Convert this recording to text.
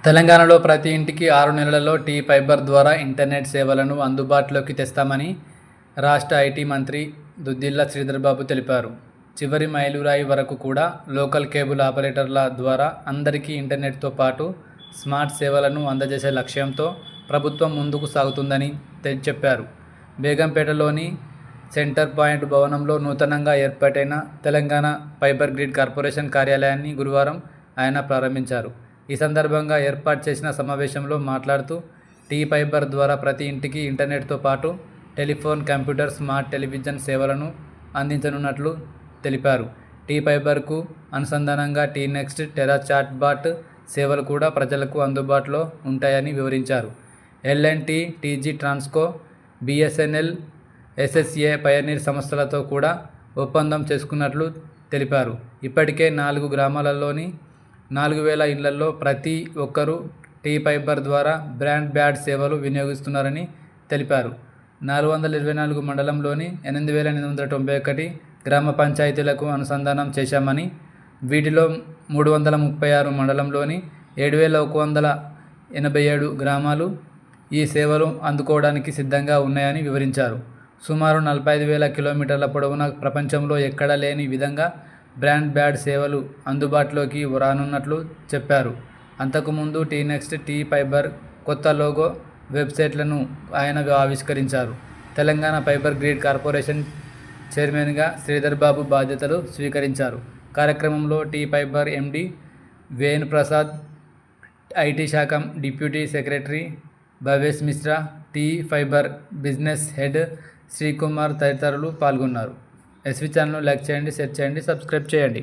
తెలంగాణలో ప్రతి ఇంటికి 6 నెలలలో టీ ఫైబర్ ద్వారా ఇంటర్నెట్ సేవలను అందుబాటులోకి తెస్తామని రాష్ట్ర ఐటీ మంత్రి దుద్దిళ్ల శ్రీధర్బాబు తెలిపారు. చివరి మైలురాయి వరకు కూడా లోకల్ కేబుల్ ఆపరేటర్ల ద్వారా అందరికీ ఇంటర్నెట్తో పాటు స్మార్ట్ సేవలను అందజేసే లక్ష్యంతో ప్రభుత్వం ముందుకు సాగుతుందని చెప్పారు. బేగంపేటలోని సెంటర్ పాయింట్ భవనంలో నూతనంగా ఏర్పాటైన తెలంగాణ ఫైబర్ గ్రిడ్ కార్పొరేషన్ కార్యాలయాన్ని గురువారం ఆయన ప్రారంభించారు. ఈ సందర్భంగా ఏర్పాటు చేసిన సమావేశంలో మాట్లాడుతూ టీ ఫైబర్ ద్వారా ప్రతి ఇంటికి ఇంటర్నెట్తో పాటు టెలిఫోన్, కంప్యూటర్, స్మార్ట్ టెలివిజన్ సేవలను అందించనున్నట్లు తెలిపారు. టీ ఫైబర్కు అనుసంధానంగా T next, Tera chatbot సేవలు కూడా ప్రజలకు అందుబాటులో ఉంటాయని వివరించారు. L and T, TG Transco, BSNL, SSA, Pioneer సంస్థలతో కూడా ఒప్పందం చేసుకున్నట్లు తెలిపారు. ఇప్పటికే 4 గ్రామాలలోని 4000 ఇళ్లలో ప్రతి ఒక్కరూ టీ ఫైబర్ ద్వారా బ్రాడ్ బ్యాండ్ సేవలు వినియోగిస్తున్నారని తెలిపారు. 424 మండలంలోని 8891 గ్రామ పంచాయతీలకు అనుసంధానం చేశామని, వీటిలో 336 మండలంలోని 7187 గ్రామాలు ఈ సేవలు అందుకోవడానికి సిద్ధంగా ఉన్నాయని వివరించారు. సుమారు 45,000 కిలోమీటర్ల పొడవున ప్రపంచంలో ఎక్కడా లేని విధంగా బ్రాడ్ బ్యాండ్ సేవలు అందుబాటులోకి రానున్నట్లు చెప్పారు. అంతకుముందు టీ నెక్స్ట్, టీ ఫైబర్ కొత్త లోగో, వెబ్సైట్లను ఆయన ఆవిష్కరించారు. తెలంగాణ ఫైబర్ గ్రిడ్ కార్పొరేషన్ చైర్మన్గా శ్రీధర్బాబు బాధ్యతలు స్వీకరించారు. కార్యక్రమంలో T fiber MD Venuprasad, IT శాఖ deputy secretary Bhavesh Mishra, T fiber business head Srikumar తదితరులు పాల్గొన్నారు. ఎస్వి ఛానల్ను లైక్ చేయండి, షేర్ చేయండి, సబ్స్క్రైబ్ చేయండి.